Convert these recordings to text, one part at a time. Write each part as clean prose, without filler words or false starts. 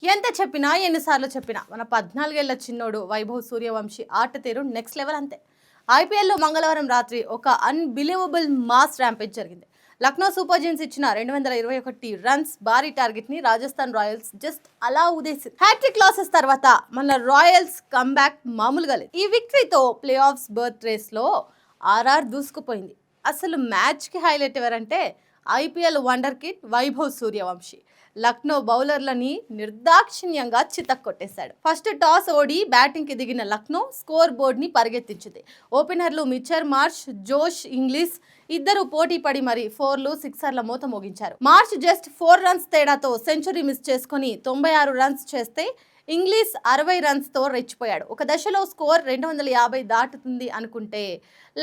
ఎంత చెప్పినా ఎన్నిసార్లు చెప్పినా మన 14 ఏళ్ల చిన్నోడు వైభవ్ సూర్యవంశీ ఆట తీరు నెక్స్ట్ లెవెల్ అంతే. ఐపీఎల్లో మంగళవారం రాత్రి ఒక అన్బిలీవబుల్ మాస్ ర్యాంపేజ్ జరిగింది. లక్నో సూపర్ జెయింట్స్ ఇచ్చిన 221 రన్స్ భారీ టార్గెట్ ని రాజస్థాన్ రాయల్స్ జస్ట్ అలా ఊదేసింది. హ్యాట్రిక్ లాసెస్ తర్వాత మన రాయల్స్ కమ్బ్యాక్ మామూలుగా లేదు. ఈ విక్టరీతో ప్లే ఆఫ్స్ బర్త్ రేస్ లో ఆర్ఆర్ దూసుకుపోయింది. అసలు మ్యాచ్ కి హైలైట్ ఎవరంటే IPL wonder kid Vaibhav Suryavanshi. Lucknow బౌలర్లని నిర్దాక్షిణ్యంగా చితక్కొట్టేశాడు. ఫస్ట్ టాస్ ఓడి బ్యాటింగ్ కి దిగిన లక్నో స్కోర్ బోర్డ్ ని పరిగెత్తించింది. ఓపెనర్లు మిచెల్ మార్ష్, జోష్ ఇంగ్లీష్ ఇద్దరు పోటీ పడి మరి 4లు 6ల మూత మోగించారు. మార్చ్ జస్ట్ 4 రన్స్ తేడాతో సెంచరీ మిస్ చేసుకుని 96 రన్స్ చేస్తే ఇంగ్లీష్ 60 రన్స్తో రెచ్చిపోయాడు. ఒక దశలో స్కోర్ 250 దాటుతుంది అనుకుంటే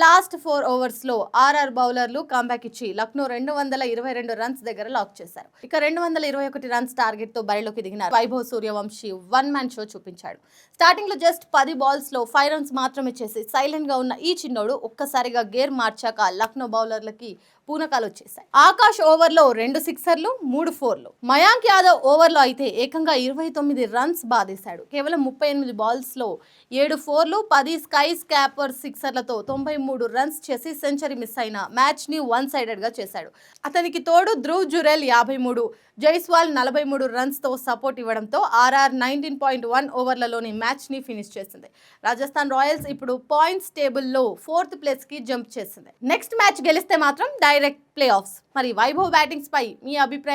లాస్ట్ 4 ఓవర్స్లో ఆర్ఆర్ బౌలర్లు కంబ్యాక్ ఇచ్చి లక్నో 222 రన్స్ దగ్గర లాక్ చేశారు. ఇక 221 రన్స్ టార్గెట్తో బరిలోకి దిగిన Vaibhav Suryavanshi one man show చూపించాడు. స్టార్టింగ్లో జస్ట్ 10 బాల్స్లో 5 రన్స్ మాత్రమే చేసి సైలెంట్గా ఉన్న ఈ చిన్నోడు ఒక్కసారిగా గేర్ మార్చాక లక్నో బౌలర్లకి పూనకాలు వచ్చేసాయి. ఆకాష్ ఓవర్లో 2 సిక్సర్లు 3 4లు. మయాంక్ యాదవ్ ఓవర్లో అయితే ఏకంగా 29 రన్స్ బాధేశాడు. కేవలం 38 బాల్స్లో 7 4లు 10 స్కై స్కాపర్ సిక్సర్లతో 93 రన్స్ చేసి సెంచరీ మిస్ అయిన మ్యాచ్ని వన్ సైడెడ్గా చేశాడు. అతనికి తోడు ధ్రువ్ జురెల్ 53, జైస్వాల్ 43 రన్స్తో సపోర్ట్ ఇవ్వడంతో ఆర్ఆర్ 19.1 ఓవర్లలోని మ్యాచ్ని ఫినిష్ చేసింది. రాజస్థాన్ రాయల్స్ ఇప్పుడు పాయింట్స్ టేబుల్లో 4th ప్లేస్కి జంప్ చేసింది. నెక్స్ట్ మ్యాచ్ గెలిస్తే మాత్రం డైరెక్ట్ ప్లే ఆఫ్స్. మరి వైభవ్ బ్యాటింగ్స్ పై మీ అభిప్రాయం